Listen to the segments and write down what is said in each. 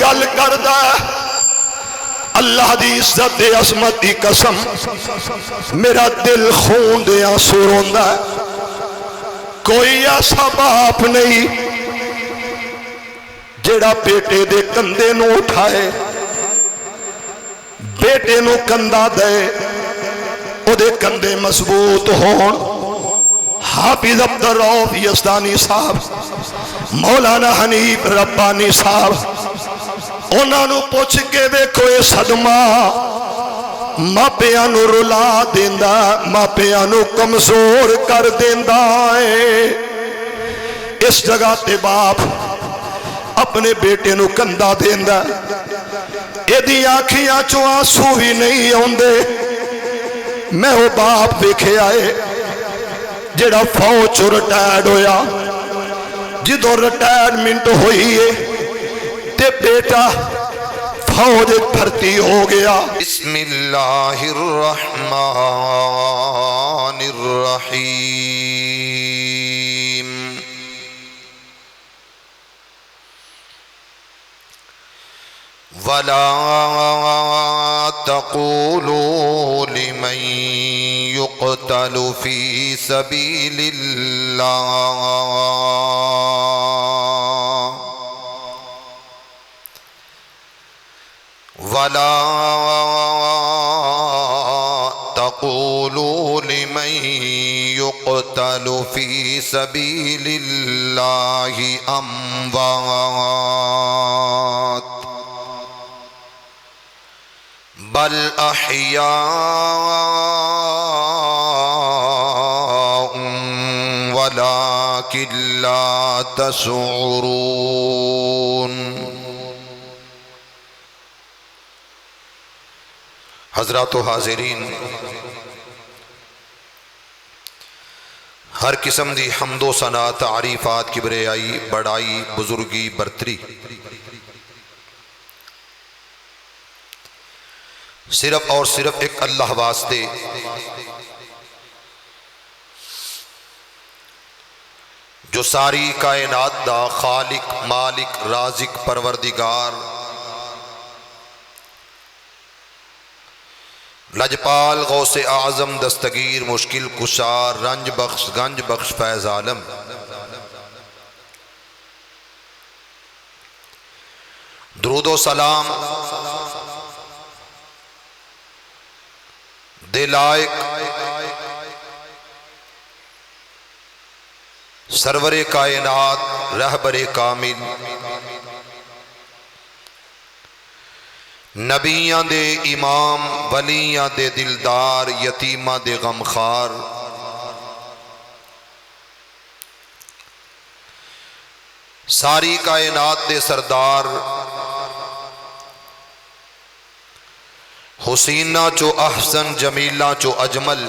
گل کردا اللہ دی عزت دے عظمت دی قسم میرا دل خون دے آنسو روندا کوئی ایسا باپ نہیں جڑا بیٹے دے کندھے نو اٹھائے بیٹے نو کندھا دے او دے کندھے مضبوط ہون حافظ عبد الرؤف یزدانی صاحب مولانا حنیف ربانی صاحب انہاں نو پوچھ کے ویکھو اے صدمہ ماپیاں نو رلا دیندا ماپیاں نو کمزور کر دیندا ہے اس جگہ تے باپ اپنے بیٹے نو کندھا دیندا ایدی آنکھیاں چوں آنسو ہی نہیں آندے میں وہ باپ ویکھے آئے جڑا فوج چوں ریٹائرڈ ہویا جدوں ریٹائرمنٹ ہوئی ہے تے بیٹا فوج بھرتی ہو گیا بسم اللہ الرحمن الرحیم وَلَا تَقُولُوا لِمَن يُقْتَلُ فِي سَبِيلِ اللَّهِ وَلَا تَقُولُوا لِمَن يُقْتَلُ فِي سَبِيلِ اللَّهِ أَمْوَاتٌ بل احیاء ولكن لا تشعرون حضرات و حاضرین ہر قسم دی حمد و ثنا تعریفات کبریائی بڑائی بزرگی برتری صرف اور صرف ایک اللہ واسطے جو ساری کائنات دا خالق مالک رازق پروردگار لجپال غوث اعظم دستگیر مشکل کشار رنج بخش گنج بخش فیض عالم درود و سلام دلائق سرور کائنات رہبر کامل نبیاں دے امام ولیاں دے دلدار یتیماں دے غمخار ساری کائنات دے سردار حسینہ چو احسن جمیلہ چو اجمل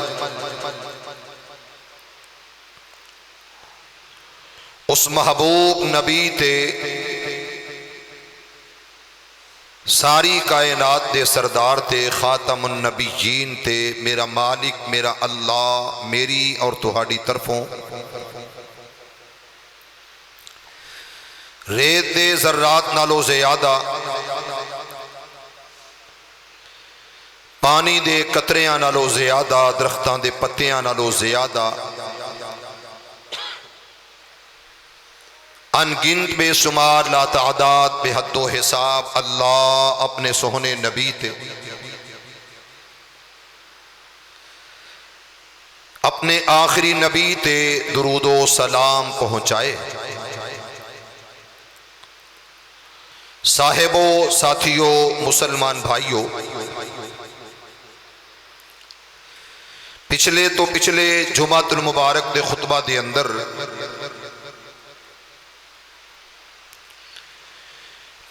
اس محبوب نبی تے ساری کائنات دے سردار تے خاتم النبیین تے میرا مالک میرا اللہ میری اور تہاڈی طرفوں ریت دے ذرات نالو زیادہ پانی دے قطریاں نالو زیادہ درختاں دے پتیاں نالو زیادہ انگنت بے شمار لا تعداد بے حد و حساب اللہ اپنے سہنے نبی تے اپنے آخری نبی تے درود و سلام پہنچائے صاحبو ساتھیو مسلمان بھائیو پچھلے جمعۃ المبارک دے خطبہ دے اندر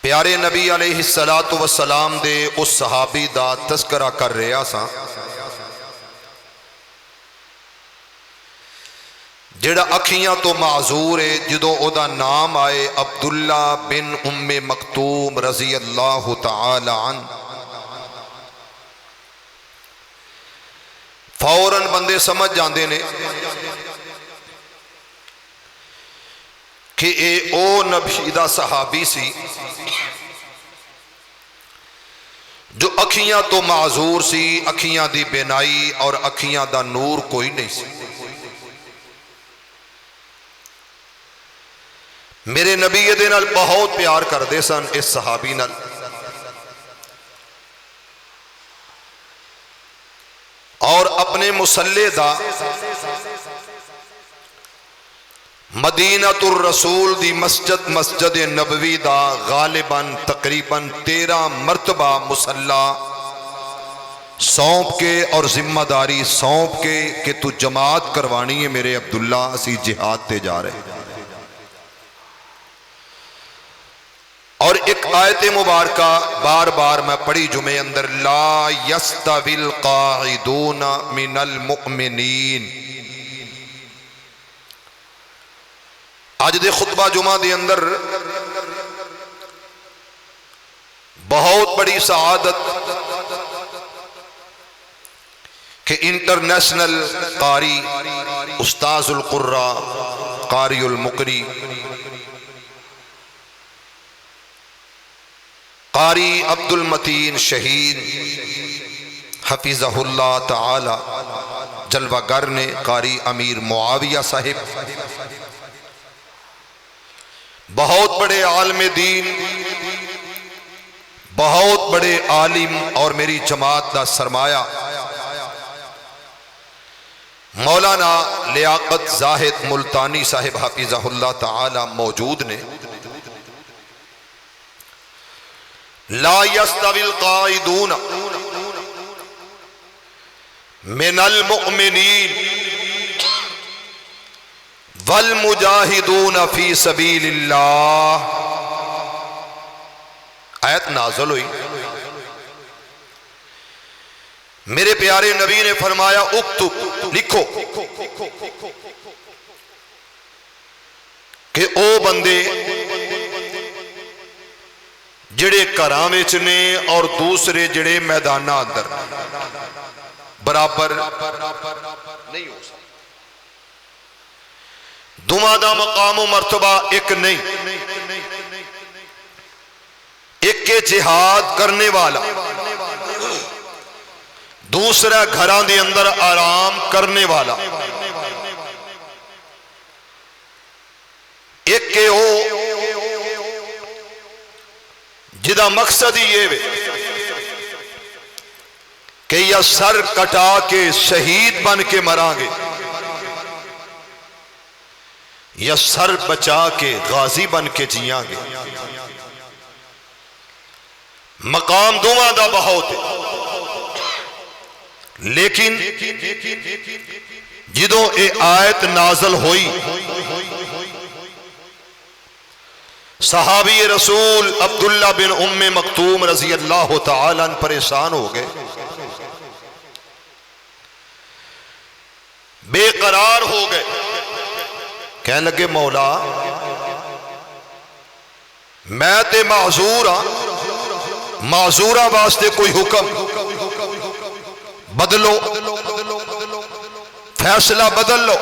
پیارے نبی علیہ السلام دے اس صحابی دا تذکرہ کر رہا سا جڑا اکھیاں تو معذور ہے جدوں او دا نام آئے عبداللہ بن ام مکتوم رضی اللہ تعالی عنہ فوراً بندے سمجھ جاندے نے کہ اے او نبی دا صحابی سی جو اکھیاں تو معذور سی، اکھیاں دی بینائی اور اکھیاں دا نور کوئی نہیں سی۔ میرے نبی یہ نال بہت پیار کردے سن، اس صحابی نال۔ اور اپنے مسلے دا مدینہ الرسول دی مسجد نبوی دا غالباً تقریباً 13 مرتبہ مسلح سونپ کے اور ذمہ داری سونپ کے کہ تو جماعت کروانی ہے میرے عبداللہ، اسی جہاد تے جا رہے۔ اور ایک آیت مبارکہ بار بار میں پڑھی جمعے اندر، لا یستوی القاعدون من المؤمنین۔ آج دے خطبہ جمعہ دے اندر بہت بڑی سعادت کہ انٹرنیشنل قاری، استاذ القراء، قاری المقری، قاری عبد المتین شہید حفظہ اللہ تعالی جلوہ گر نے، قاری امیر معاویہ صاحب، بہت بڑے عالم دین، بہت بڑے عالم اور میری جماعت دا سرمایہ مولانا لیاقت زاہد ملتانی صاحب حفظہ اللہ تعالی موجود نے۔ لا یستوی القاعدون من المؤمنین والمجاہدون فی سبیل اللہ۔ آیت نازل ہوئی، میرے پیارے نبی نے فرمایا اکتب، لکھو کہ او بندے جڑے گھراں وچ نے اور دوسرے جڑے میداناں اندر برابر نہیں ہو سکتے، دوواں دا مقام و مرتبہ ایک نہیں۔ ایک کے جہاد کرنے والا، دوسرا گھراں دے اندر آرام کرنے والا۔ ایک کے ہو جدا مقصد ہی یہ کہ یا سر کٹا کے شہید بن کے مران گے، یا سر بچا کے غازی بن کے جیاں گے۔ مقام دوواں دا بہت ہے، لیکن جدوں اے آیت نازل ہوئی، صحابی رسول عبداللہ بن ام مکتوم رضی اللہ تعالیٰ عنہ پریشان ہو گئے، بے قرار ہو گئے، کہنے لگے مولا میں تے معذور ہاں، معذورہ واسطے کوئی حکم بدلو، فیصلہ بدل لو،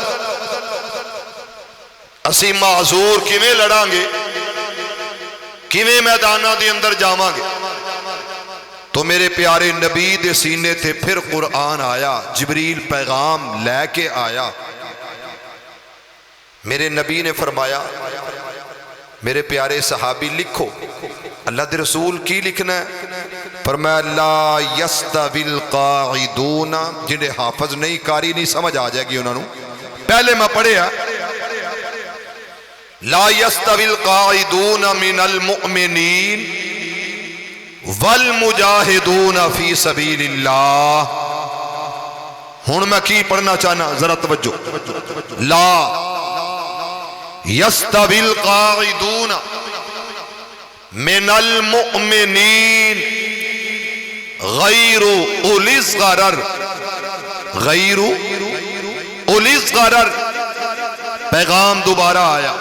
اسی معذور کیویں لڑاں گے، کیویں میدانہ دے اندر جاواں گے۔ تو میرے پیارے نبی دے سینے تھے پھر قرآن آیا، جبریل پیغام لے کے آیا۔ میرے نبی نے فرمایا میرے پیارے صحابی لکھو، اللہ دے رسول کی لکھنا ہے؟ فرمایا لا یستوی القاعدون، جنہیں حافظ نہیں قاری نہیں سمجھ آ جائے گی انہوں نے، پہلے میں پڑھیا لا یستوی القاعدون من المؤمنین والمجاہدون فی سبیل اللہ۔ ہن میں کی پڑھنا چاہنا ذرا توجہ، لا یستوی القاعدون من المؤمنین غیر اولی الضرر، غیر اولی الضرر۔ پیغام دوبارہ آیا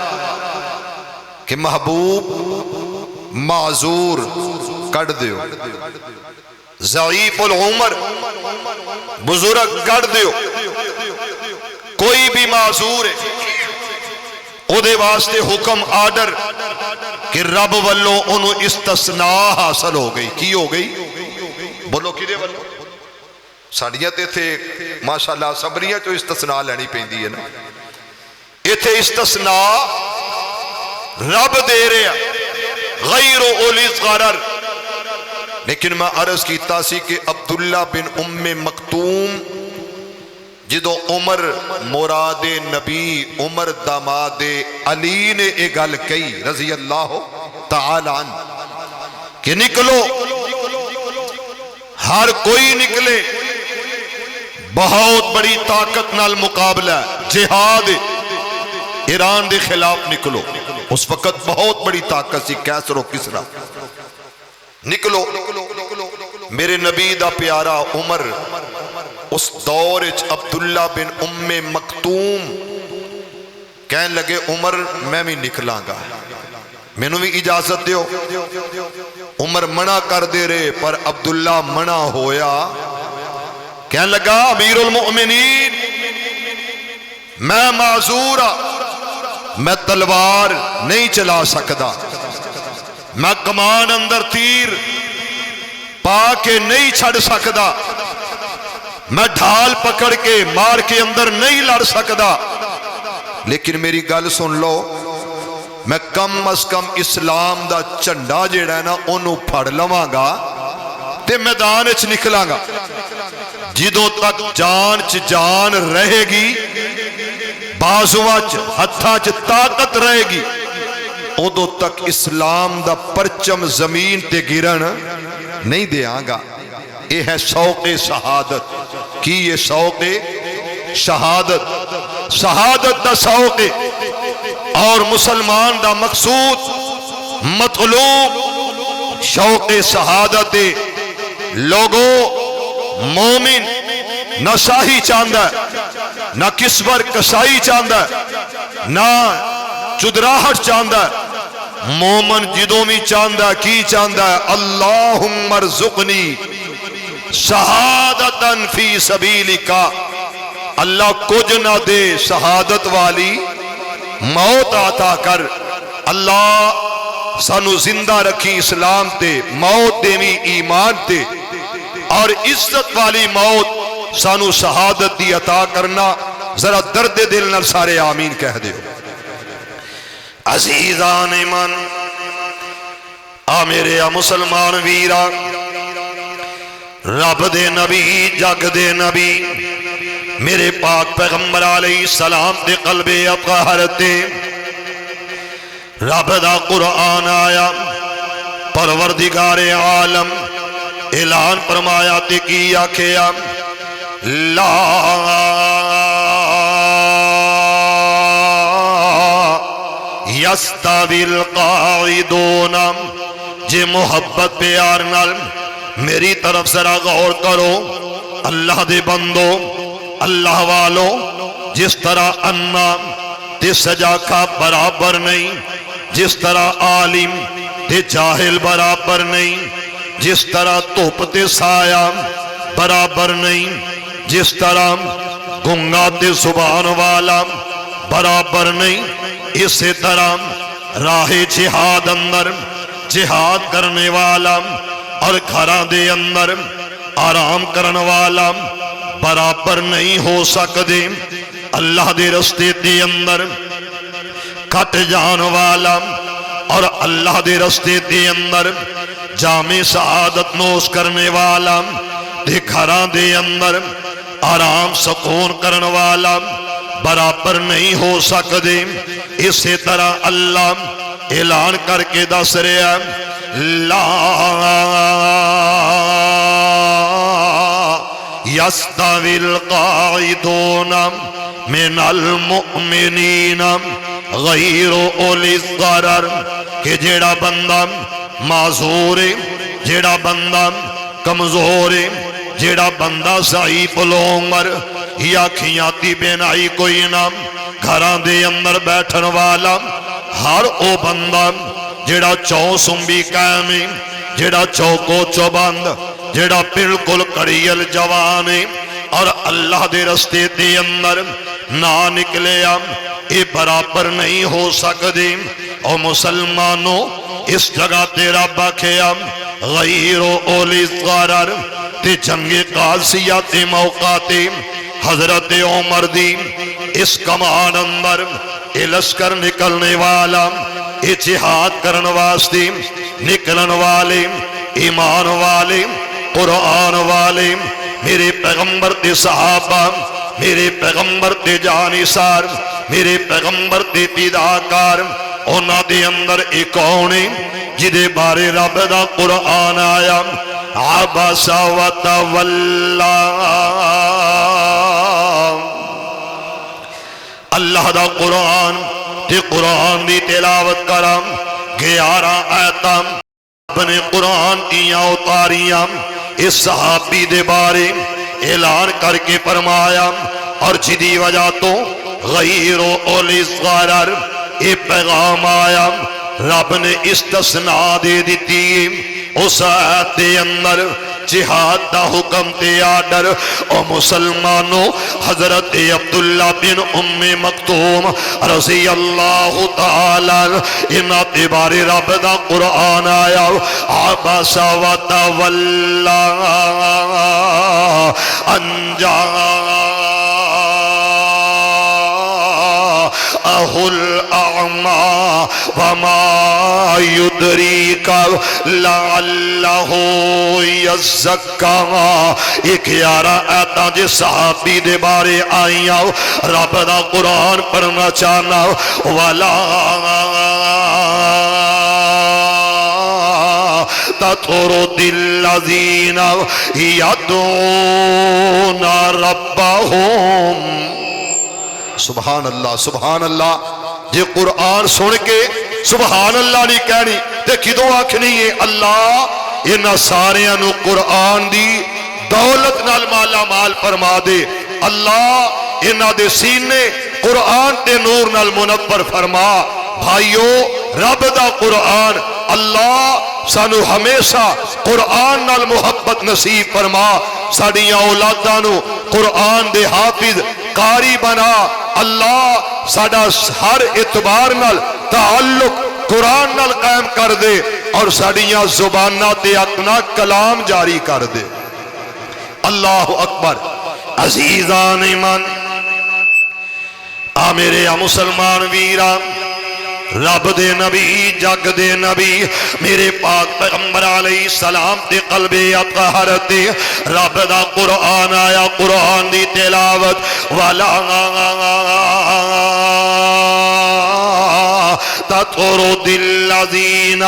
کہ محبوب معذور کٹ دیو، ضعیف العمر بزرگ کٹ دیو، کوئی بھی معذور ہے او دے واسطے حکم آرڈر کہ رب والوں انہوں استثناء حاصل ہو گئی، کی ہو گئی؟ بولو کدے والوں ساڑیاں تے تھے ماشاءاللہ صبریاں چو استثناء لینی پہندی ہے نا ایتھے استثناء رب دے رہا غیر اولی غرر لیکن میں عرض کیتا سی کہ عبداللہ بن ام مکتوم جدو عمر مراد نبی عمر داماد علی نے ایک گل کہی رضی اللہ تعالی عنہ کہ نکلو ہر کوئی نکلے بہت بڑی طاقت نال مقابلہ جہاد ایران دے خلاف نکلو اس وقت بہت بڑی طاقت سی کیسر و کسرا نکلو میرے نبی دا پیارا عمر اس دور عبداللہ بن ام مکتوم کہنے لگے عمر میں بھی نکلاں گا میں نے بھی اجازت دیو عمر منع کر دے رہے پر عبداللہ منع ہویا کہنے لگا امیر المؤمنین میں معذور میں تلوار نہیں چلا سکتا میں کمان اندر تیر پا کے نہیں چھڑ سکتا میں ڈھال پکڑ کے مار کے اندر نہیں لڑ سکتا لیکن میری گل سن لو میں کم از کم اسلام دا چنڈا جیڑا ہے نا انہوں پھڑ لواں گا تے میدان اچ نکلاں گا جدوں تک جان چ جان رہے گی بازواں چ ہتھاں چ طاقت رہے گی ادو تک اسلام دا پرچم زمین تے گرن نہیں دیاں گا یہ ہے شوق شہادت کی یہ شوق شہادت شہادت دا شوق اور مسلمان دا مقصود مطلوب شوق شہادت لوگوں مومن نہ شاہی چاندہ نہ کسور کسائی چاندہ نہ چدراہٹ چاندہ مومن جدوں بھی چاندہ کی چاندہ اللہم ارزقنی شہادتاً فی سبیلکا اللہ کچھ نہ دے شہادت والی موت عطا کر اللہ سانو زندہ رکھی اسلام تے موت دیوی ایمان تے اور عزت والی موت سانو شہادت دی عطا کرنا ذرا درد دل نال سارے آمین کہہ دے عزیزان من میرے مسلمان ویرا رب دے نبی جگ دے نبی میرے پاک پیغمبر علیہ السلام دے قلب اطہر تے رب دا قرآن آیا پروردگار عالم اعلان فرمایا تے کی آکھیا لا یستوی القاعدون جے محبت پیار نال میری طرف ذرا غور کرو اللہ دے بندو اللہ والو جس طرح انا تے سجاکا برابر نہیں جس طرح عالم تے جاہل برابر نہیں جس طرح توپ تے سایہ برابر نہیں جس طرح گنگا تے زبان والا برابر نہیں اسی طرح راہ جہاد اندر جہاد کرنے والا اور گھراں دے اندر آرام کرنے والا برابر نہیں ہو سکتے اللہ دے رستے دے اندر کٹ جان والا اور اللہ دے رستے دے اندر جامع سعادت نوش کرنے والا دے گھراں دے اندر آرام سکون کرنے والا برابر نہیں ہو سکتے اسی طرح اللہ اعلان کر کے دس رہا لا یستوی القاعدون من المؤمنین غیر اولی الضرر کہ جیڑا بندہ معذور ہے جیڑا بندہ کمزور ہے جیڑا بندہ ضعیف العمر یا کھیاتی بینائی کوئی نام گھران دے اندر بیٹھن والا ہر او بندہ جیڑا چو سنبی قائم ہے جیڑا چوکو چوبند جیڑا بالکل کڑیل جوانے اور اللہ دے رستے دے اندر نہ نکلے اے برابر نہیں ہو سکتے او مسلمانوں اس جگہ تیرا بکھے غیر اولی ضرر تے جنگ قادسیہ تے موقع تے حضرت عمر دی اس کمان اندر اے لشکر نکلنے والا اے جہاد کرن واسطے نکلن والے ایمان والے قرآن والے میرے پیغمبر تے صحابہ میرے پیغمبر تے جانثار میرے پیغمبر تے پیداکار اونا دے اندر ایک اونے جدے بارے رب دا قرآن آیا عبس و تولا اللہ دا قرآن تے قرآن دی تلاوت کرم 11 آیتاں اپنے قرآن دیاں اتاریاں اس صحابی دے بارے اعلان کر کے فرمایا اور جدی وجہ تو غیر اولی ضرر اے پیغام آیا رب نے استثناء دے دیتی اس آیت دے اندر جہاد دا حکم تے آڈر او مسلمانوں حضرت عبداللہ بن ام مکتوم رضی اللہ تعالی انہاں تے بارے رب دا قرآن آیا عبس و تولا ان الأعمى وما يدريك لعله يزكى ایک 11 آیتاں جس صحابی دے بارے آئیاں رب دا قرآن پڑھنا چاہنا ولا تطرد الذين يدعون ربهم سبحان اللہ سبحان اللہ جے قرآن سن کے سبحان اللہ نہیں کہنی تے کدوں آکھنی ہے اللہ انہاں ساریاں نو قرآن دی دولت نال مالا مال فرما دے اللہ انہاں دے سینے قرآن تے نور نال منور فرما بھائیو رب دا قرآن اللہ سانو ہمیشہ قرآن نال محبت نصیب فرما ساڑیاں اولاداں نو قرآن دے حافظ قاری بنا اللہ ساڑا ہر اعتبار نال تعلق قرآن نال قائم کر دے اور ساڑیاں زبانہ تے اپنا کلام جاری کر دے اللہ اکبر عزیزان ایمان میرے مسلمان ویران رب دے نبی جگ دے نبی میرے پاک پیغمبر علیہ السلام تے قلب اطہر تے رب دا قرآن آیا قرآن دی تلاوت والا تطرد الذین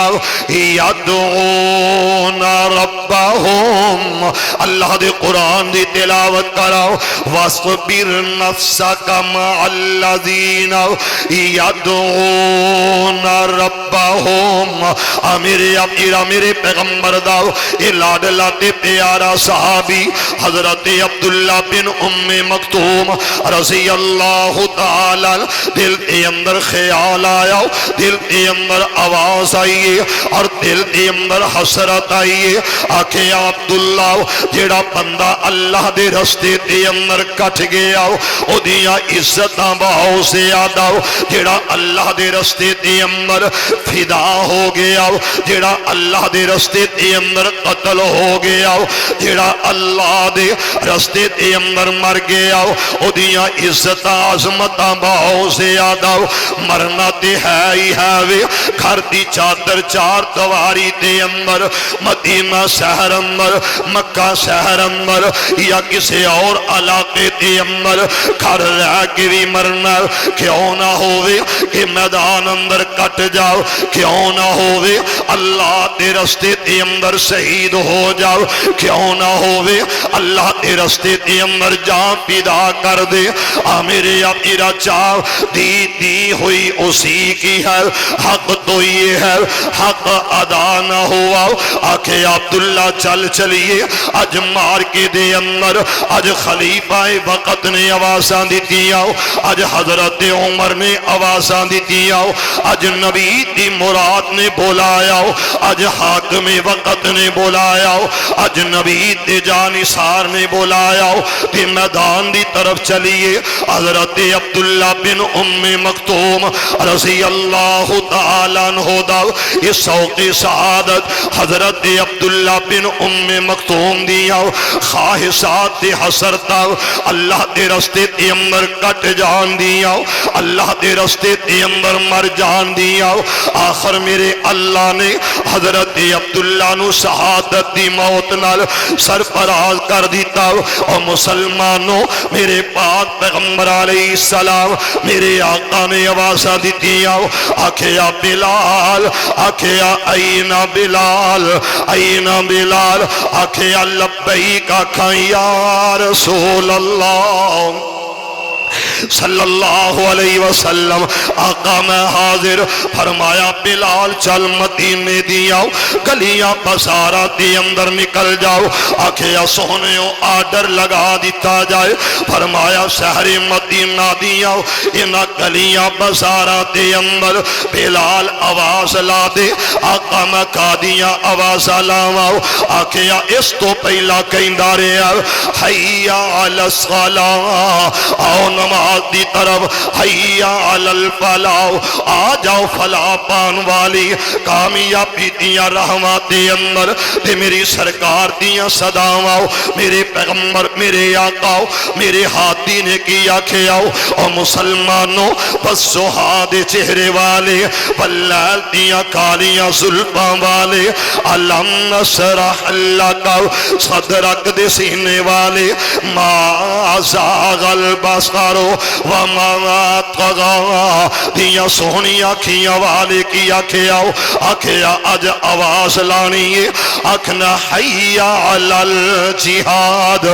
یدعون ربهم اللہ دے قرآن دی تلاوت کراؤ واصبر نفسک مع الذین یدعون ربهم میرے پیغمبر داؤ اے لاڈلا تے پیارا صحابی حضرت عبداللہ بن ام مکتوم رضی اللہ تعالی دل کے اندر خیال آیا دل کے اندر آواز آئیے اور دل کے اندر حسرت آئیے آکھے عبداللہ جیڑا بندہ اللہ دے رستے دے اندر کٹ گیا او دیا عزتاں بہو سے آدھا جیڑا اللہ دے رستے دے اندر فدا ہو گیا جیڑا اللہ دے رستے دے اندر قتل ہو گیا جیڑا اللہ دے رستے دے اندر مر گیا او دیا عزتاں عظمتاں بہو سے آدھا مرنا تے ہے ہی ہے وے گھر دی چادر چار دواری دے اندر مدینہ شہر اندر مکہ شہر اندر یا کسی اور علاقے دے اندر گھر رہ کے بھی مرنا کیوں نہ ہوئے کہ میدان اندر کٹ جاؤ کیوں نہ ہوئے اللہ دے رستے دے اندر شہید ہو جاؤ کیوں نہ ہوئے اللہ دے رستے دے اندر جان پیدا کر دے میرے میرا چاو دی ہوئی اسی کی ہے حق تو یہ ہے حق ادا نہ ہوا آکھے عبداللہ چل چلیے اج مار کے دے اندر اج خلیفہ وقت نے آوازاں دیتی آؤ اج حضرت عمر نے آوازاں دیتی آؤ اج نبی دی مراد نے بولایا اج حاکم وقت نے بولایا اج نبی دی جانثار نے بولایا تے میدان دی طرف چلیے حضرت عبداللہ بن ام مکتوم رضی اللہ تعالی تعالیٰ عنہ دا یہ سوق سعادت حضرت عبداللہ بن مکتوم دیا خواہشات حسرتا اللہ دے رستے تے اندر کٹ جان دیا اللہ دے رستے تے اندر مر جان دیا آخر میرے اللہ نے حضرت عبداللہ نو شہادت دی موت نال سرفراز کر دیتا اور مسلمانوں میرے پاک پیغمبر علیہ السلام میرے آقا نے آوازہ دیتی آکھیا بلال آکھیا این بلال این بلال آکھیا لبیک آکھا یا رسول اللہ صلی اللہ علیہ وسلم آقا میں حاضر فرمایا بلال چل مدینے دیا گلیاں بازاراں دے اندر نکل جاؤ آکھیا سونےو آرڈر لگا دیتا جائے فرمایا شہر مدینہ دیا انہاں گلیاں بازاراں دے اندر بلال آواز لا دے آقا میں قادیاں آواز لاواؤ آکھیا اس تو پہلا کہندا رہیا حیا علی الصلاۃ آؤ نماز دی طرف حیا علی الفلاح آ جاؤ فلاح پان والی کامیابی دیاں رحماں دے اندر تے میری سرکار دیاں صداواں میرے پیغمبر میرے آقا میرے ہاتھی نے کیا کھیاؤ اور مسلمانوں بس سہاد چہرے والے واللیل دیاں کالیاں زلفاں والے علم نشرح لک صدرک دے سینے والے ما زاغ البصر وما طغى دیا سونی آنکھیاں والے کی آنکھیاؤ آنکھیا اج آواز لانی ہے آنکھنا حیا علی الجہاد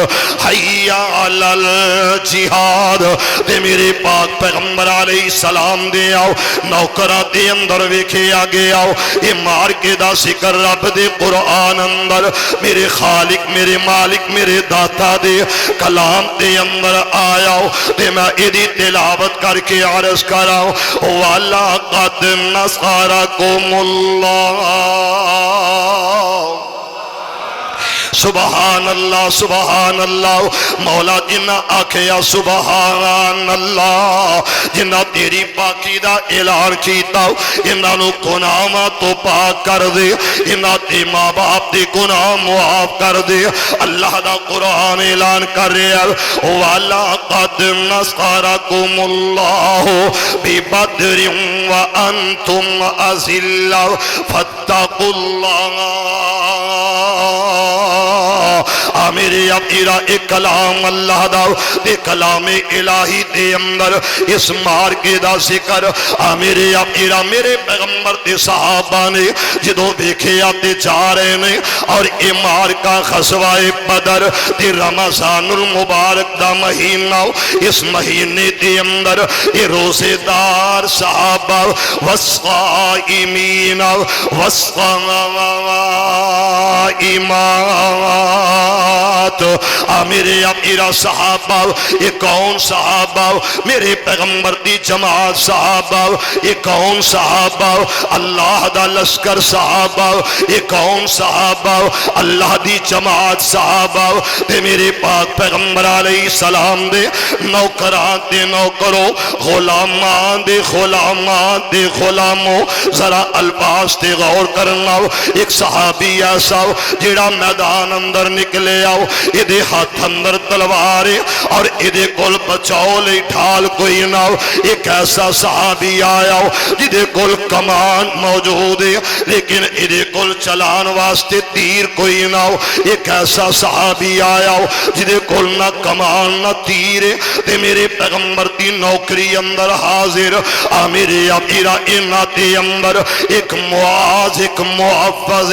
حیا علی الجہاد دے میرے پاک پیغمبر علیہ السلام دے آؤ نوکرہ دے اندر ویکھے آگے آؤ یہ مار کے دا ذکر رب دے قرآن اندر میرے خالق میرے مالک میرے داتا دے کلام دے اندر آیاؤ دے میں ایدی تلاوت کر کے عرض کراؤ وَلَقَدْ نَصَرَكُمُ اللَّهُ سبحان اللہ سبحان اللہ مولا جنہ آکھیا سبحان اللہ جنہ تیری پاکی دا اعلان کیتا انہاں نو گناہاں تو پاک کر دے انہاں تے ماں باپ دے گناہ معاف کر دے اللہ دا قرآن اعلان کر رہا وَلَقَدْ نَصَرَكُمُ اللَّهُ بِبَدْرٍ وَأَنْتُمْ أَذِلَّةٌ فَاتَّقُوا اللَّهَ میرے ابیرا ایک کلام اللہ دا دے کلام الہی دے اندر اس مار کے دا ذکر میرے ابیرا میرے پیغمبر دے صحابہ نے جدو دیکھے آتے جا رہے نے اور اے مار کا غزوہ بدر دے رمضان المبارک دا مہینہ اس مہینے دے اندر اے روزے دار صحابہ والصائمین میرے میرا صحابہ یہ کون صحابہ میرے پیغمبر دی جماعت صحابہ یہ کون صحابہ اللہ دا لشکر صحابہ یہ کون صحابہ اللہ دی جماعت صحابہ دے میرے پاک پیغمبر علیہ السلام دے نوکران دے نوکروں غلامان دے غلامان دے غلاموں ذرا الفاظ دے غور کرنا ایک صحابی ایسا جڑا میدان اندر نکلے آؤ ادھے ہاتھ اندر تلوارے اور ادھے کل بچاؤ لے ڈھال کوئی نہ ہو ایک ایسا صحابی آیا ہو جدھے کل کمان موجود ہے لیکن ادھے کل چلان واسطے تیر کوئی نہ ہو ایک ایسا صحابی آیا ہو جدھے کل نہ کمان نہ تیر ہے تے میرے پیغمبر دی نوکری اندر حاضر میرے ابیرا اناتے اندر ایک معاذ ایک محفظ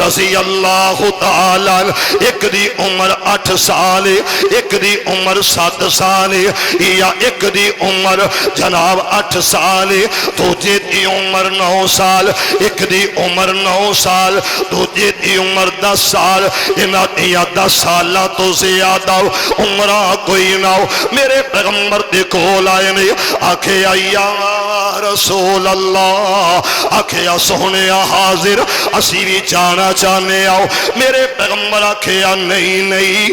رضی اللہ تعالی ایک دی عمر 8 سال ایک دی عمر 7 سال یا ایک دی عمر جناب 8 سال دوجے دی عمر 9 سال ایک دی عمر 9 سال دوجے دی عمر 10 سال انہاں دیا 10 سالہ تو زیادہ عمرہ کوئی نہ ہو میرے پیغمبر دے کول آئے نے آکھے یا رسول اللہ آکھے سونے حاضر اسی بھی جانا چاہنے آؤ میرے پیغمبر آکھے نہیں نہیں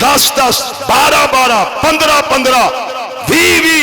10-10 12-12 15-15 20-20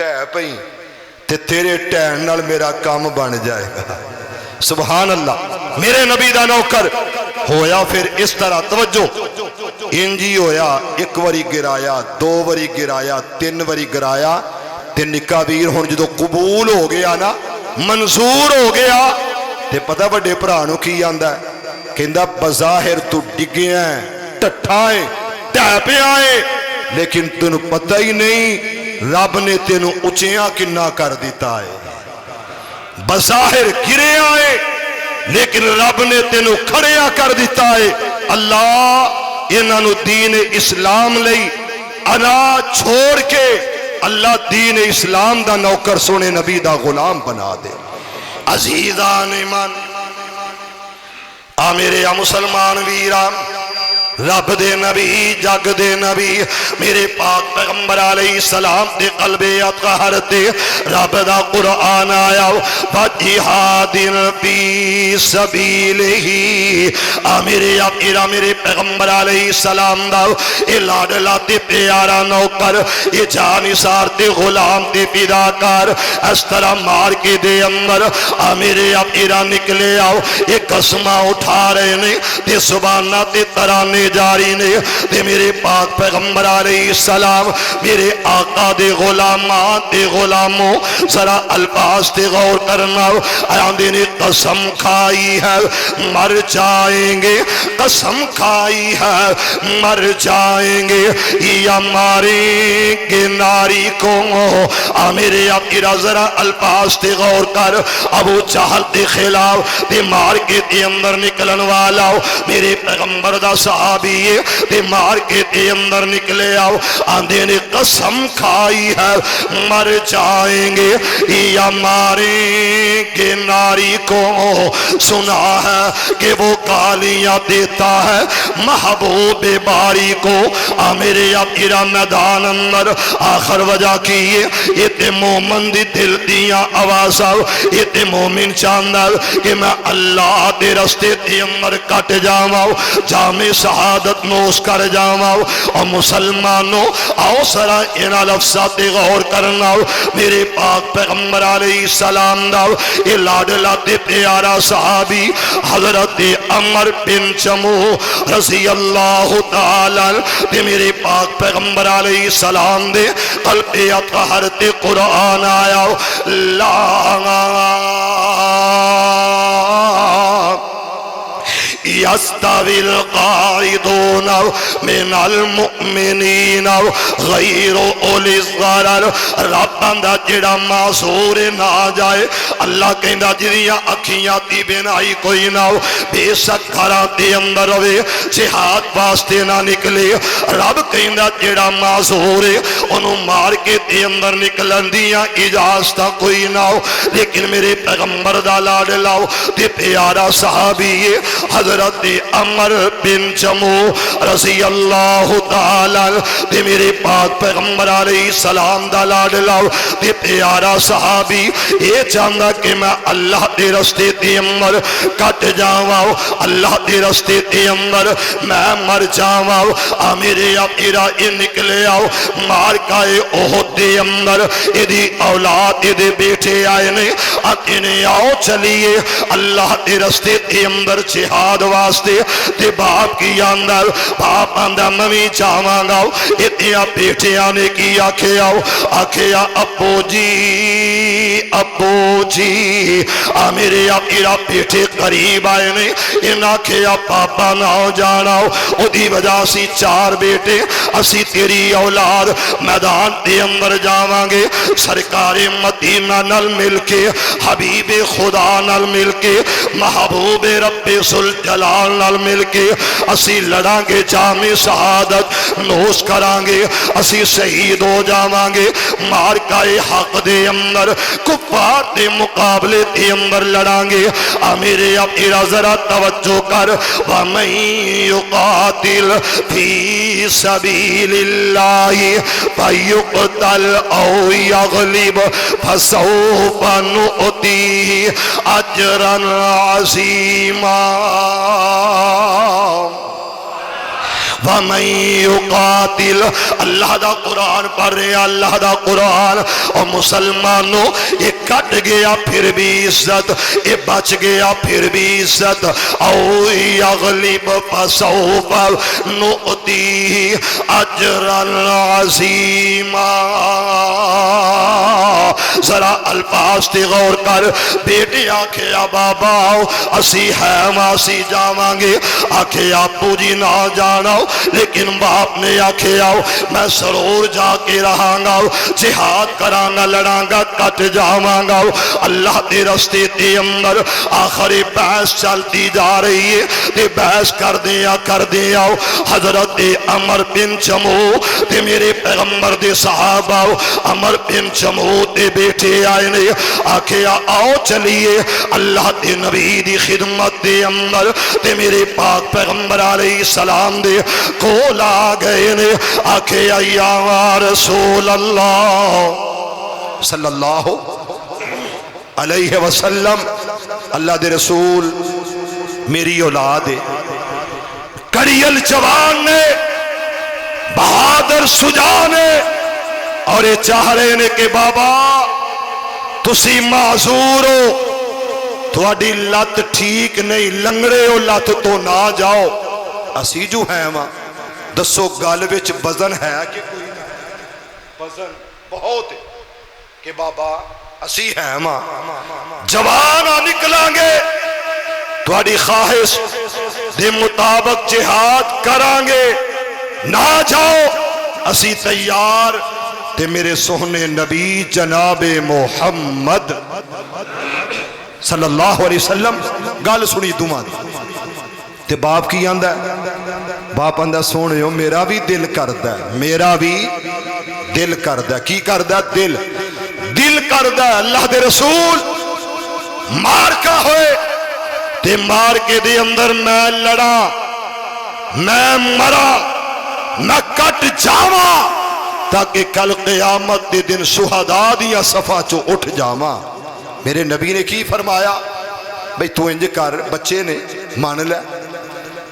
ਢਹਿ ਪਈ تے تیرے ٹہن نال میرا کام بن جائے گا سبحان اللہ میرے نبی دا نوکر ہویا پھر اس طرح توجہ انجی ہویا ایک وری گرایا دو وری گرایا تین وری گرایا تے نکا ویر ہون جدو قبول ہو گیا نا منظور ہو گیا تے پتہ بڑے پرانو کی آندہ ہے کہندہ بظاہر تو ڈگے ہیں ٹٹھائیں ٹیپے آئے لیکن تنو پتہ ہی نہیں رب نے تینو اچھیاں کننا کر دیتا ہے بظاہر گرے آئے لیکن رب نے تینو کھڑیا کر دیتا ہے اللہ انہوں دین اسلام لئی انا چھوڑ کے اللہ دین اسلام دا نوکر سونے نبی دا غلام بنا دے عزیزان ایمان میرے مسلمان ویران رب دے نبی جگ دے نبی میرے پاک پیغمبر علیہ السلام دے قلب اطہر تے رب دا قرآن آیا فجہاد فی سبیلہ میرے پیغمبر علیہ السلام دا اے لاڈلا تے پیارا نوکر اے جانثار تے غلام تے فداکار اس طرح مار کے دے اندر میرے اپیرا نکلے آؤ اے قسمہ اٹھا رہے نے تے سبحانہ تے ترانے جاری نے تے میرے پاک پیغمبر علیہ السلام میرے آقا دے غلامات دے غلاموں ذرا الفاظ تے غور کرنا آیاندے نے قسم کھائی ہے مر جائیں گے قسم کھائی ہے مر جائیں گے یا ماریں گے ناری کو میرے آقا ذرا الفاظ تے غور کر ابو جہل تے خلاف تے مار کے تے اندر نکلن والا میرے پیغمبر دا صحابی تے مار کے تے اندر نکلے آؤ آندے نے قسم کھائی ہے مر جائیں گے یا ماریں گے ناری کو سنا ہے کہ وہ گالیاں دیتا ہے محبوب باری کو میرے اپیرا میدان اندر آخر وجہ کیے یہ تے مومن دی دل دیاں آواز آؤ یہ تے مومن چاندہ کہ میں اللہ دے رستے تے اندر کٹ جاؤں جامع شہادت نوش کر جاؤں اور مسلمانوں آؤ سرا انہا لفظات غور کرنا میرے پاک پیغمبر علیہ السلام دا یہ لاڈلا تے پیارا صحابی حضرت عمر بن جموح رضی اللہ تعالی تے میرے پاک پیغمبر علیہ السلام دے قلب اطہر تے قرآن آیا لا يستوي القاعدون من المؤمنين غير أولي الضرر رب دا جڑا معذور نہ جائے اللہ کہندا جڑیاں اکھیاں دی بنائی کوئی نہ ہو بے شک گھراں دے اندر ہوے جہاد واسطے نہ نکلے رب کہندا جڑا معذور ہے اونوں مار کے دے اندر نکلن دیاں اجازت کوئی نہ ہو لیکن میرے پیغمبر دا لاڈلا تے پیارا صحابی حضرت عمر بن جموح رضی اللہ تعالی تے میرے پاک پیغمبر علیہ السلام دا لاڈلا تے پیارا صحابی اے چاہندا کہ میں اللہ دے رستے تے اندر کٹ جاواں اللہ دے رستے تے اندر میں مر جاواں میرے اپیرا اے نکلے آؤ مار کائے احد دے اندر اے دی اولاد اے دے بیٹھے آئے نے اکنے آؤ چلیے اللہ دے رستے تے اندر جہاد واسطے تے باپ کی اندر باپ اندر ممی چاہواں گا اتیا بیٹھے آنے کی آکھے آؤ آکھے ابو جی میرے اپیرا بیٹھے قریب آئے نے ان آکھے پاپا نہ جانا او دی وجہ سی چار بیٹے اسی تیری اولاد میدان دے اندر جاواں گے سرکار مدینہ نل مل کے حبیب خدا نل مل کے محبوب رب ذوالجلال نال مل کے اسی لڑاں گے جامع شہادت نوش کران گے اسی شہید ہو جاواں گے مارکائے حق دے اندر کفار دے مقابلے دے اندر لڑاں گے میرے اپیرا ذرا توجہ کر وَمَن يُقَاتِلْ فِي سَبِيلِ اللَّهِ فَيُقْتَلْ أَوْ يَغْلِبْ فَسَوْفَ نُؤْتِيهِ أَجْرًا عَظِيمًا وَمَن يُقَاتِلْ اللہ دا قرآن پڑھ رہے ہیں اللہ دا قرآن اور مسلمانوں یہ کٹ گیا پھر بھی عزت یہ بچ گیا پھر بھی عزت او یغلب فسوف نؤتیہ اجرا عظیما ذرا الفاظ تے غور کر بیٹے آکھے بابا اسی ہے ماسی جاواں گے آکھے ابو جی نہ جانا لیکن باپ نے آکھے آؤ میں ضرور جا کے رہاں گا جہاد کراں گا لڑاں گا کٹ جاواں گا اللہ دے رستے تے اندر آخری بحث چلتی جا رہی ہے تے بحث کر دیا حضرت عمر بن جموح تے میرے پیغمبر دے صحابہ عمر بن جموح تے بیٹھے آئے نے آکھے آؤ چلیے اللہ دے نبی دی خدمت دے اندر تے میرے پاک پیغمبر علیہ السلام دے کول آ گئے نے آکھے یا رسول اللہ صلی اللہ علیہ وسلم اللہ دے رسول میری اولاد ہے کڑیل جوان نے بہادر شجاع نے اور یہ چاہ رہے نے کہ بابا تسی معذور ہو تھوڑی لت ٹھیک نہیں لنگڑے ہو لت تو نہ جاؤ اسی جو ہیں ماں دسو گل وچ وزن ہے کہ کوئی نہیں وزن بہت ہے کہ بابا اسی ہیں ماں جوانا نکلیں گے تھوڑی خواہش دے مطابق جہاد کریں گے نہ جاؤ اسی تیار تے میرے سوہنے نبی جناب محمد صلی اللہ علیہ وسلم گل سنی دوما تے باپ کی آندہ ہے باپ آندہ سونے ہو میرا بھی دل کردہ ہے میرا بھی دل کردہ ہے کی کردہ ہے دل کردہ ہے اللہ دے رسول مار کا ہوئے تے مار کے دے اندر میں لڑا میں مرا میں کٹ جاواں تاکہ کل قیامت دے دن شہداء دیا صفحہ چو اٹھ جاواں میرے نبی نے کی فرمایا بھئی تو انج کر بچے نے مان لے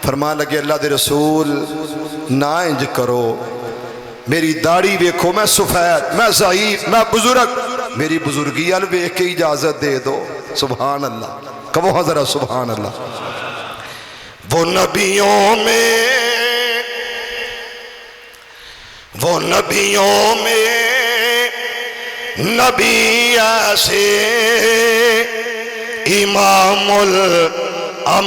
فرما لگے اللہ دے رسول نہ انج کرو میری داڑھی ویکھو میں سفید میں ضعیف میں بزرگ میری بزرگی الویکھ کے اجازت دے دو سبحان اللہ کہو حضرت سبحان اللہ وہ نبیوں میں نبی ایسے امام الانبیاء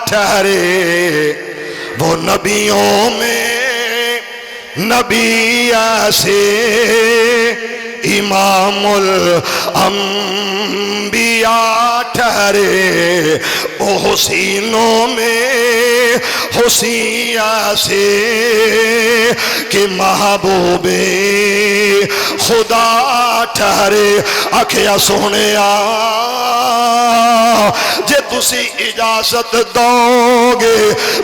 ٹھہرے وہ نبیوں میں نبی ایسے امام الانبیاء ٹھہرے وہ حسینوں میں حسین ایسے کہ محبوب خدا ٹھہرے آکھیا سونے جے تسی اجازت دو گے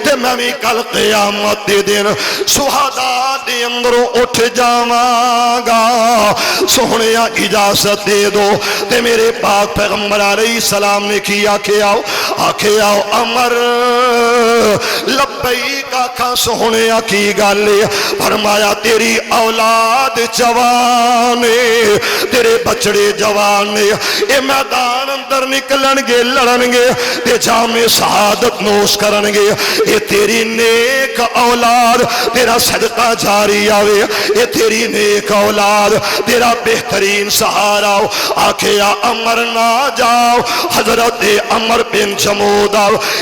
تے میں بھی کل قیامت دے دن شہداء دے اندروں اٹھ جاواں گا سونے اجازت دے دو تے میرے پاک پیغمبر علیہ السلام نے کی آکھے آؤ عمر لبیک آکھا سونے کی گالے فرمایا تیری اولاد جوان تیرے بچڑے جوان اے میدان اندر نکلن گے لڑن گے تے جام شہادت نوش کرن گے اے تیری نیک اولاد تیرا صدقہ جاری آوے اے تیری نیک اولاد تیرا بہترین سہارا آکھے یا عمر نہ جاؤ حضرت عمر بن جمود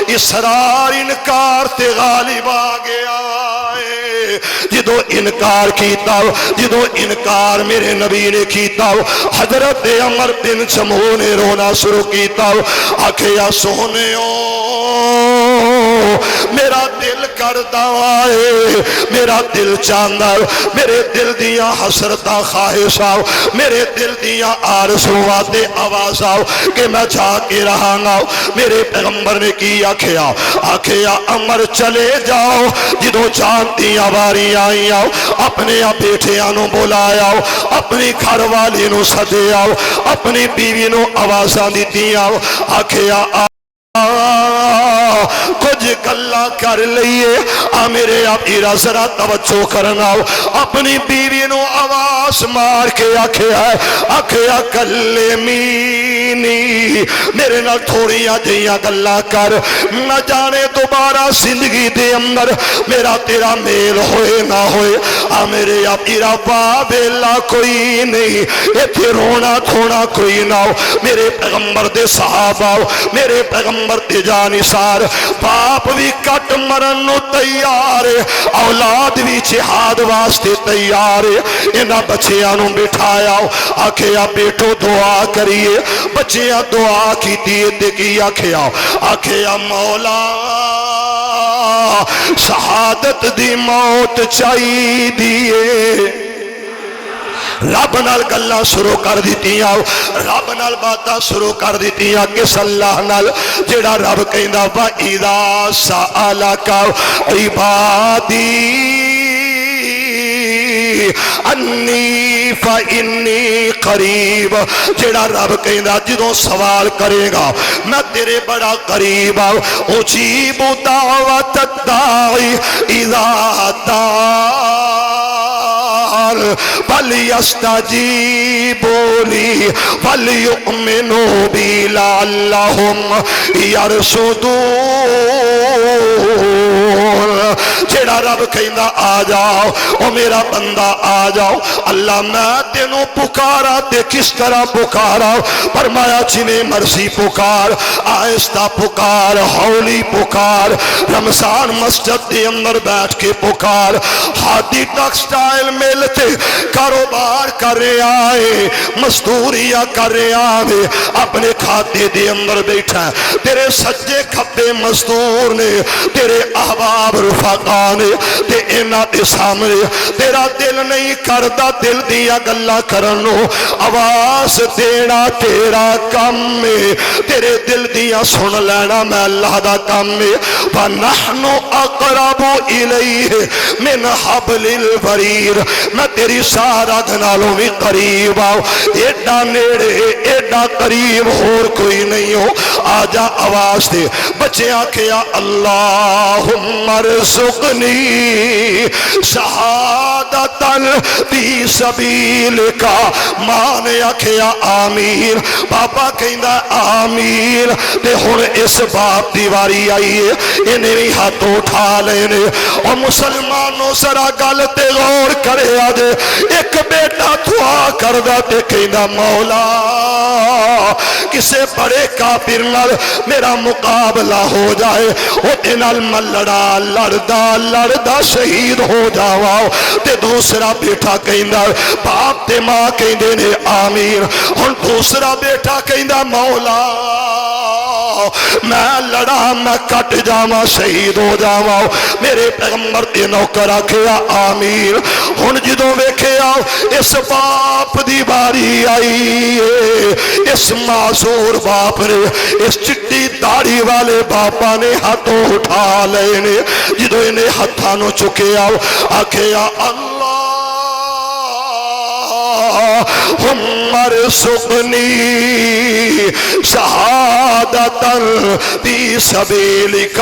اسرار انکار تے غالب آ گیا جدو انکار کیتا جدو انکار میرے نبی نے کیتا حضرت عمر بن جمود نے رونا شروع کیتا آکھے یا سونےو میرا دل کردہ آئے میرا دل چاندہ میرے دل دیا حسرتہ خواہشاں میرے دل دیا آرزوات آوازاں کہ میں جا کے رہاں گا میرے پیغمبر نے کی آکھیا عمر چلے جاؤ جدو جانتی آواری آئی آؤ اپنے بیٹھے آنو بلایا اپنی گھر والی نو سدے آؤ اپنی بیوی نو آوازاں دیتی آؤ آکھیا کچھ گلا کر لئیے میرے ابیرا ذرا توجہ کرنا اپنی بیوی نو آواز مار کے آکھیا کلمینی میرے نال تھوڑیاں جیاں گلا کر نہ جانے دوبارہ زندگی دے اندر میرا تیرا میل ہوئے نہ ہوئے میرے ابیرا بابیلا کوئی نہیں ایتھے رونا تھونا کوئی نہ ہو میرے پیغمبر دے صحابہ میرے پیغمبر دے جانثار باپ بھی کٹ مرن نو تیار ہے اولاد بھی جہاد واسطے تیار ہے انہاں بچیاں نو بٹھایا آکھیا بیٹو دعا کریے بچیاں دعا کی دیئے کی آکھیا مولا شہادت دی موت چاہی دیئے رب نال گلاں شروع کر دیتیاں رب نال باتاں شروع کر دیتیاں کس اللہ نال جڑا رب کہندا وَإِذَا سَأَلَكَ عِبَادِي انی فَإِنِّي قریب جڑا رب کہندا جدوں سوال کرے گا میں تیرے بڑا قریب اجیب دعوت الداعی اذا دعان فَلْيَسْتَجِيبُوا لِي وَلْيُؤْمِنُوا بِي لَعَلَّهُمْ يَرْشُدُونَ جیڑا رب کہندا آ جاؤ او میرا بندہ آ جاؤ اللہ میں تینوں پکارا تے کس طرح پکارا فرمایا جنہیں مرضی پکار آہستہ پکار ہولی پکار رمضان مسجد دے اندر بیٹھ کے پکار ہاتھی ٹیکسٹائل ملتے کاروبار کر رہے آئے مزدوریاں کر رہے آئے اپنے کھاتے دے اندر بیٹھا ہے تیرے سجے کھپے مزدور نے تیرے احباب رفقا نے تے انہاں دے سامنے تیرا دل نہیں کردا دل دیا گلا کرنو آواز دینا تیرا کم میں تیرے دل دیا سن لینا میں اللہ دا کم میں وَنَحْنُ أَقْرَبُ إِلَيْهِ مِنْ حَبْلِ الْوَرِيرِ میں تیری سارا دنالوں بھی قریب آؤ ایڈا نیڑے ایڈا قریب اور کوئی نہیں ہو آجا آواز دے بچے آکھیا اللہم ارزقنی شہادتاً فی سبیلک ماں نے آکھیا آمین پاپا کہندا آمین تے ہن اس باپ دیواری آئی ہے انہیں بھی ہاتھ اٹھا لینے اور مسلمانوں ذرا گل تے غور کرے آجے ایک بیٹا دعا کردہ تے کہندا مولا کسے بڑے کافر نال میرا مقابلہ ہو جائے او انال ملڑا لڑدا شہید ہو جاواؤ تے دوسرا بیٹا کہندا باپ تے ماں کہندے نے آمین ہن دوسرا بیٹا کہندا مولا میں لڑا میں کٹ جاواں شہید ہو جاواں میرے پیغمبر دے نوکر آکھیا آمین ہن جدوں ویکھیا اس باپ دی باری آئی اس معذور باپ نے اس چٹی داڑھی والے باپا نے ہاتھوں اٹھا لینے جدوں انہیں ہاتھاں نو چکیا آکھیا اللہم ارزقنی شہادتاً فی سبیلک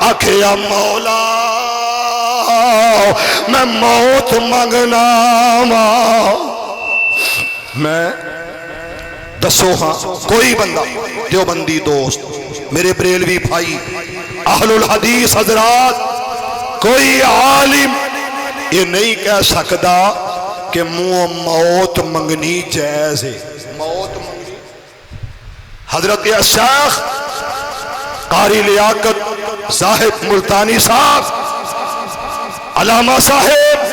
آکھیا مولا میں موت مانگنا میں دسو ہاں کوئی بندہ دیوبندی دوست میرے بریلوی بھائی اہل الحدیث حضرات کوئی عالم یہ نہیں کہہ سکتا کہ منہ موت منگنی جائز ہے موت منگنی حضرت شیخ قاری لیاقت زاہد ملتانی صاحب علامہ صاحب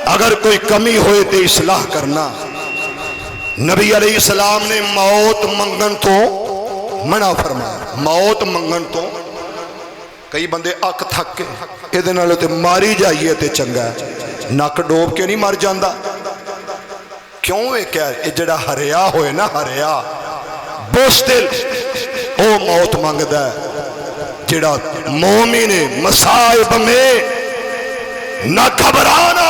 اگر کوئی کمی ہوئے تو اصلاح کرنا نبی علیہ السلام نے موت منگن تو منع فرمایا موت منگن تو کئی بندے اک تھک کے ادھے نالے تے ماری جائیے تے چنگا ہے نک ڈوب کے نہیں مر جاندہ کیوں یہ جڑا ہریا ہوئے نا ہریا بوستل او موت مانگدا ہے جڑا مومن مصائب میں نہ گھبرانا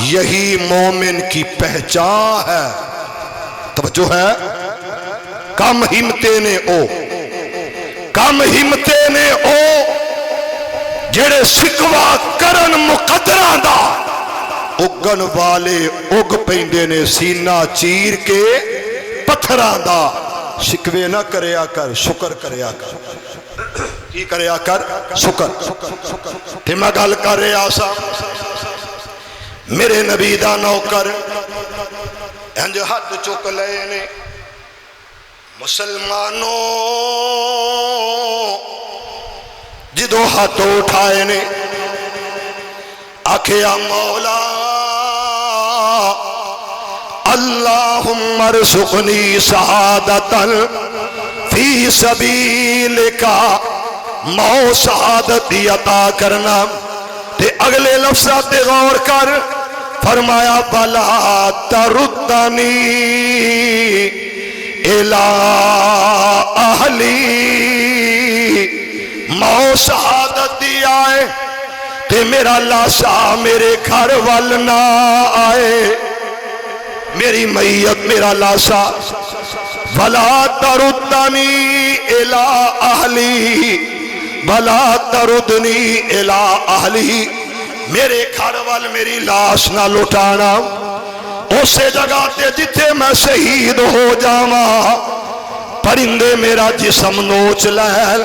یہی مومن کی پہچان ہے توجہ ہے کم ہمتے نے او کم ہمتے نے او جڑے شکوا کرن مقدرہ دا اگن والے اگ پیندے نے سینہ چیر کے پتھران دا شکوے نہ کریا کر شکر کریا کر کی کریا کر شکر تے میں گل کر رہا سا میرے نبی دا نوکر انج ہاتھ چک لے نے مسلمانوں جدو ہاتھ اٹھائے نے آکھیا مولا اللہم ارزقنی شہادتا فی سبیلکا مو شہادتی عطا کرنا تے اگلے لفظات غور کر فرمایا بلا تردنی الی اہلی مو شہادت دی آئے تے میرا لاشا میرے گھر وال نہ آئے میری میت میرا لاشا بلا تردنی الی اہلی بلا تردنی الی اہلی میرے گھر وال میری لاش نہ لٹانا اسے جگہ تے جتھے میں شہید ہو جاواں پرندے میرا جسم نوچ لین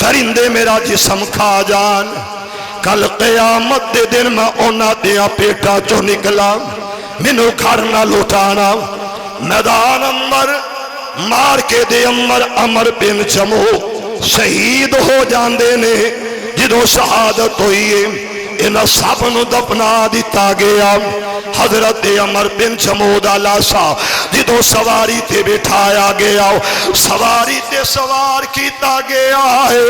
درندے میرا جسم کھا جان کل قیامت دے دن میں اونا دیا پیٹا چو نکلا منو گھر نہ لٹانا میدان امر مار کے دے امر بن جمو شہید ہو جاندے نے جدو شہادت ہوئی انہا سب نو دفنا دیتا گیا حضرت عمر بن جمود لاشا جدو سواری تے بٹھایا گیا سواری تے سوار کیتا گیا ہے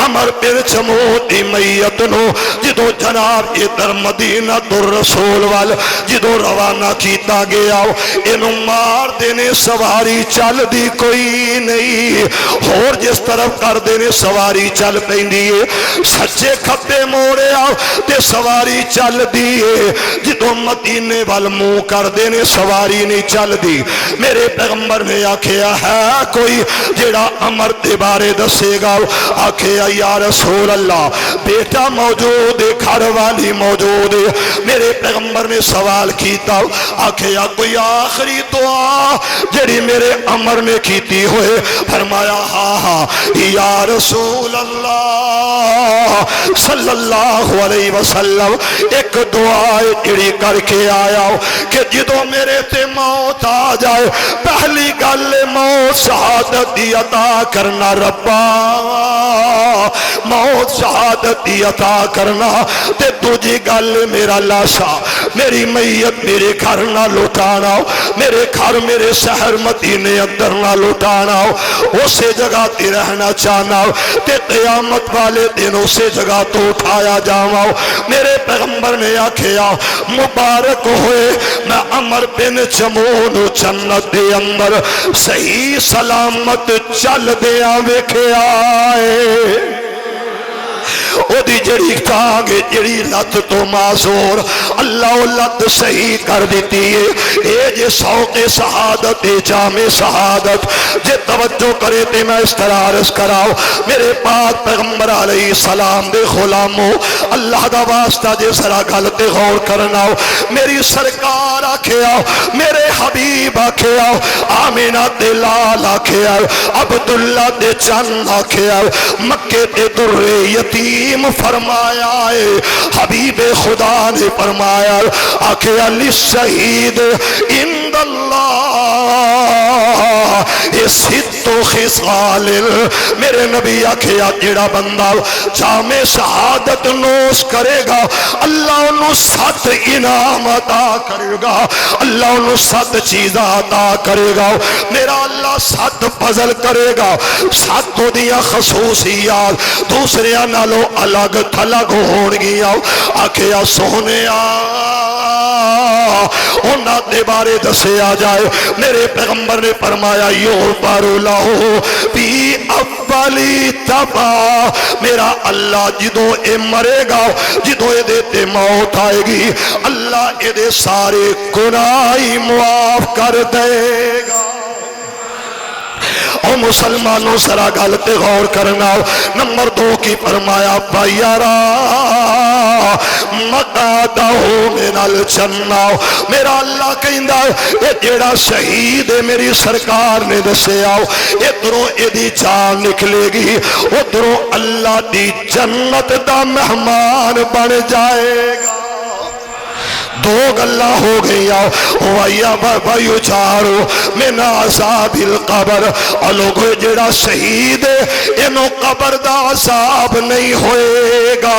عمر بن جمود دی میت نو جدو جناب ادھر مدینہ الرسول وال جدو روانہ کیتا گیا انہوں مار دینے سواری چل دی کوئی نہیں اور جس طرف کر دینے سواری چل پیندیے سچے کھپے موڑے آؤ تے سواری چل دیئے جدو مدینے والمو کر دینے سواری نہیں چل دی میرے پیغمبر نے آکھیا ہے کوئی جڑا عمر دے بارے دسے گا آکھیا یا رسول اللہ بیٹا موجود ہے گھر والی موجود ہے میرے پیغمبر نے سوال کیتا آکھیا کوئی آخری دعا جڑی میرے عمر نے کیتی ہوئے فرمایا ہاں یا رسول اللہ صلی اللہ علیہ وسلم ایک دعا جڑی کر کے آیا کہ جدو میرے تے موت آ جائے پہلی گل موت شہادت دی عطا کرنا ربا موت شہادت دی عطا کرنا تے تجھے گل میرا لاشا میری میت میرے گھر نہ لٹانا میرے گھر میرے شہر مدینے اندر نہ لٹانا اسے جگہ تے رہنا چاہنا تے قیامت والے دن اسے جگہ تو اٹھایا جاؤں میرے پیغمبر نے آکھیا مبارک ہوئے میں عمر بن جمون جنت دے اندر صحیح سلامت چل دیا ویکھے آئے او دی جڑی ٹانگے جڑی لت تو معذور اللہ او لت صحیح کر دیتی ہے اے جے سوق شہادت جامع شہادت جے توجہ کرے تے میں اس طرح عرض کراؤ میرے پاک پیغمبر علیہ السلام دے غلاموں اللہ دا واسطہ جے سرا گل تے غور کرنا میری سرکار آکھیا میرے حبیب آکھیا آمینہ دے لال آکھیا عبداللہ دے چند آکھیا مکے تے در یتیم فرمایا ہے حبیب خدا نے فرمایا آکھے علی شہید اند اللہ یہ ست و خصال میرے نبی آکھے جڑا بندہ جامع شہادت نوش کرے گا اللہ انہوں 7 انعام عطا کرے گا اللہ انہوں 7 چیزیں عطا کرے گا میرا اللہ 7 فضل کرے گا 7 دیا خصوصیات دوسرے نالو الگ تھلگ ہون گیا آکھیا سونے انہاں دے بارے دسے آ جائے میرے پیغمبر نے فرمایا یو پارو لہو پی اولی تبا میرا اللہ جدو اے مرے گا جدو اے دیتے موت آئے گی اللہ اے دے سارے گناہی معاف کر دے گا او مسلمانوں ذرا گل تے غور کرنا نمبر 2 کی فرمایا بھائیارا مقعدہ من الجنہ میرا اللہ کہندا اے جیڑا شہید ہے میری سرکار نے دسے آؤ ادھروں ایدی جان نکلے گی ادھروں اللہ دی جنت دا مہمان بن جائے گا دو گلہ ہو گیا وَيَبَيُ چارو من عذاب القبر لوگو جڑا شہید انہوں قبر دا عذاب نہیں ہوئے گا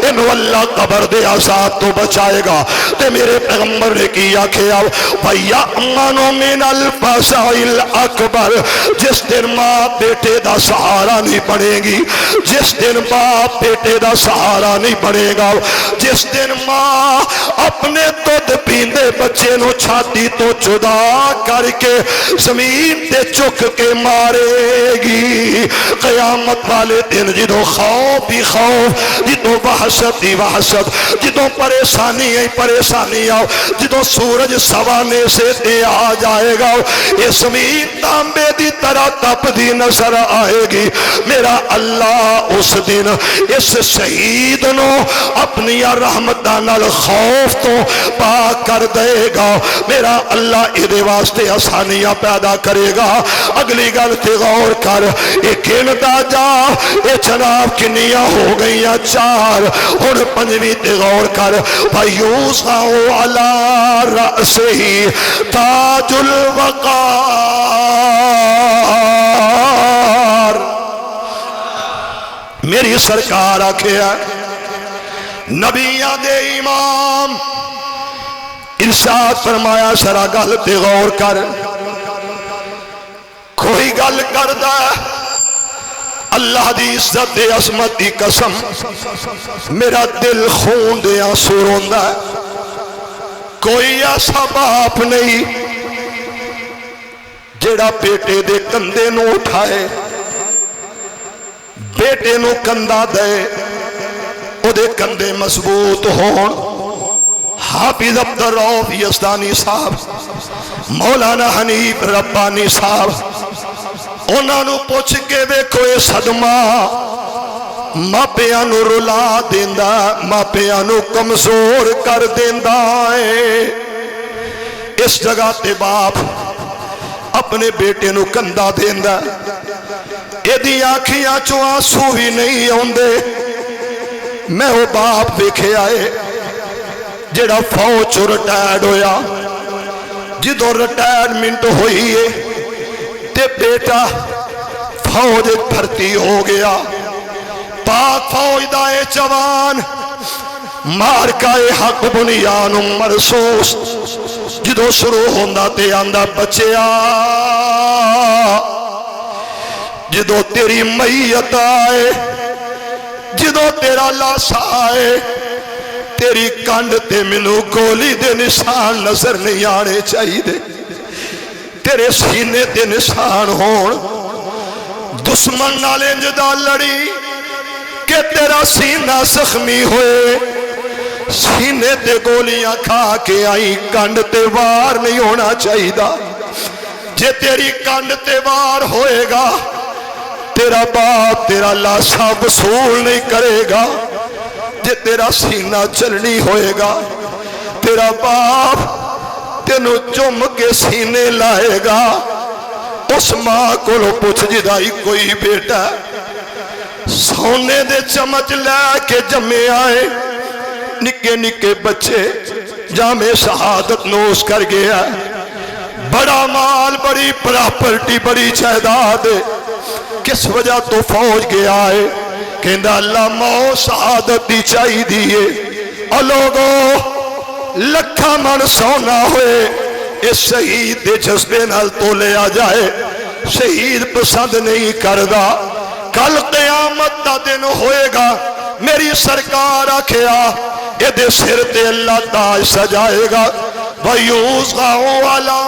انہوں اللہ قبر دے عذاب تو بچائے گا تے میرے پیغمبر نے کیا کھیا وَيَأْمَنُ مِنَ الْفَزَعِ الْأَكْبَرِ جس دن ماں بیٹے دا سہارا نہیں بنے گی جس دن باپ بیٹے دا سہارا نہیں بنے گا جس دن ماں اپنے دودھ پیندے بچے نو چھاتی تو جدا کر کے زمین تے چک کے مارے گی قیامت والے دن جدو خوف ہی خوف جدو وحشت ہی وحشت جدو پریشانی ہی پریشانی آؤ جدو سورج سوانے سے دے آ جائے گا یہ زمین تانبے دی طرح تپ دی نظر آئے گی میرا اللہ اس دن اس شہید نو اپنی رحمتان خوف تو پاک کر دے گا میرا اللہ ادھے واسطے آسانیاں پیدا کرے گا اگلی گل تے غور کر ایک گندا جا اے جناب کنیاں ہو گئیاں 4 اور 5ویں تے غور کر فَيُوسَعُ عَلَى رَأْسِهِ تَاجُ الْوَقَارِ میری سرکار آکھے نبیاں دے امام ارشاد فرمایا سرا گل تے غور کر کوئی گل کردا اللہ دی عزت دے عظمت دی قسم میرا دل خون دے آنسو روندا کوئی ایسا باپ نہیں جیڑا بیٹے دے کندے نو اٹھائے بیٹے نو کندہ دے او دے کندے مضبوط ہون حافظ عبدالرؤف یزدانی صاحب مولانا حنیف ربانی صاحب انہاں نو پوچھ کے دیکھو اے صدمہ ماپیاں نو رلا دیندا ماپیاں نو کمزور کر دیندا ہے اس جگہ تے باپ اپنے بیٹے نو کندہ دیندا ایدی آنکھیاں چو آنسو ہی نہیں ہوندے میں وہ باپ دیکھے آئے جڑا فوج ریٹائرڈ ہویا جدو ریٹائرمنٹ ہوئی ہے تے بیٹا فوج بھرتی ہو گیا پاک فوج دائے جوان مارکائے حق بنیان مرسوس جدو شروع ہوندہ تے آندہ بچیا جدو تیری میت آئے جدو تیرا لاش آئے تیری کانڈ تے منو گولی دے نشان نظر نہیں آنے چاہیے دے تیرے سینے تے نشان ہون دشمن نالے جدا لڑی کہ تیرا سینہ زخمی ہوئے سینے تے گولیاں کھا کے آئی کانڈ تے وار نہیں ہونا چاہیے دا جے تیری کانڈ تے وار ہوئے گا تیرا باپ تیرا لاشا وصول نہیں کرے گا جے تیرا سینہ چلنی ہوئے گا تیرا باپ تینو چم کے سینے لائے گا اس ماں کو لو پوچھ جدائی کوئی بیٹا سونے دے چمچ لے کے جمے آئے نکے نکے بچے جامع شہادت نوش کر گیا بڑا مال بڑی پراپرٹی بڑی جائیداد کس وجہ تو فوج گیا ہے کہندہ اللہ موت شہادت دی چاہی دیئے اور لوگوں لکھا من سونا ہوئے اس شہید دے جذبے نال تو لے آ جائے شہید پسند نہیں کردہ کل قیامت دا دن ہوئے گا میری سرکار آکھیا یہ دے سر تے اللہ تاج سجائے گا وَيُوسَعُ عَلَىٰ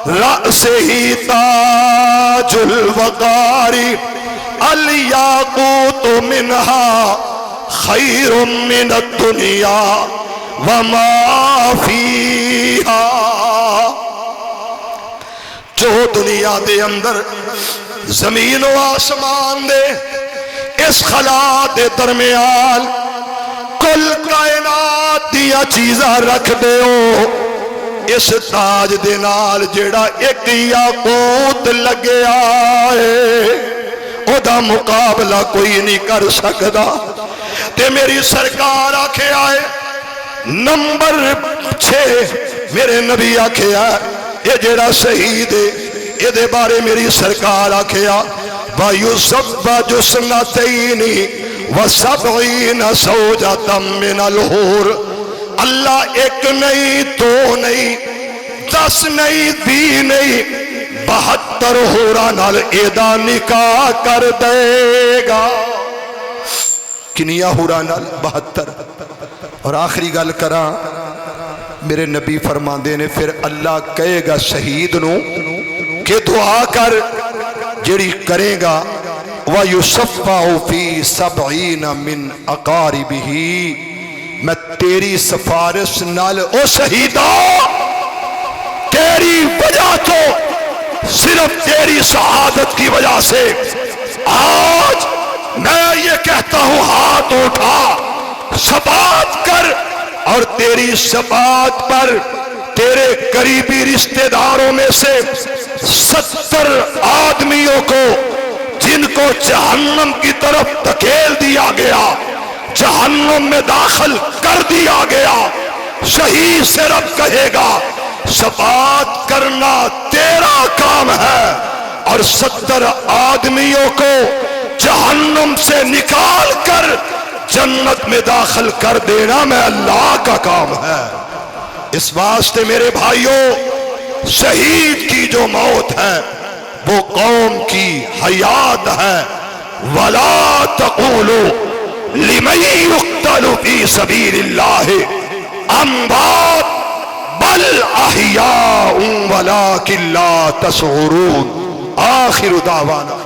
رَأْسِهِ تَاجُ الْوَقَارِ الْيَاقُوتُ مِنْهَا خَيْرٌ مِنَ الدُّنْيَا وَمَا فِيهَا دنیا دے اندر زمین و آسمان دے اس خلا دے درمیان کل کائنات دیا چیزاں رکھ دے ہو، اس تاج دے نال جیڑا ایک یاقوت لگیا ہے او دا مقابلہ کوئی نہیں کر سکدا۔ تے میری سرکار آکھے آئے نمبر 6 میرے نبی آکھے آئے یہ جیڑا شہید ہے یہ دے بارے میری سرکار آکھے آئے وَيُزَبَّجُ سُنَّتَيْنِ وَسَبْعِينَ زَوْجَةً مِّنَ الْحُورِ، اللہ ایک نہیں دو نہیں 10 نہیں 20 نہیں 72 حوراں نال ایدا نکاح کر دے گا۔ کنیا حوراں نال 72۔ اور آخری گل کراں، میرے نبی فرماندے نے پھر اللہ کہے گا شہید نو کہ دعا کر، جڑی کرے گا وَيُشَفَّعُ فِي 70 مِّنْ أَقَارِبِهِ، میں تیری سفارش نال او شہیدہ تیری وجہ تو، صرف تیری شہادت کی وجہ سے آج میں یہ کہتا ہوں ہاتھ اٹھا شفاعت کر، اور تیری شفاعت پر تیرے قریبی رشتہ داروں میں سے 70 آدمیوں کو جن کو جہنم کی طرف دھکیل دیا گیا، جہنم میں داخل کر دیا گیا، شہید سے رب کہے گا شفاعت کرنا تیرا کام ہے، اور 70 آدمیوں کو جہنم سے نکال کر جنت میں داخل کر دینا میں اللہ کا کام ہے۔ اس واسطے میرے بھائیوں، شہید کی جو موت ہے وہ قوم کی حیات ہے۔ وَلَا تَقُولُوا لِمَن يُقْتَلُ فِي سَبِيلِ اللَّهِ أَمْوَاتٌ بَلْ أَحْيَاءٌ وَلَٰكِن لَّا تَشْعُرُونَ۔ آخر دعوانا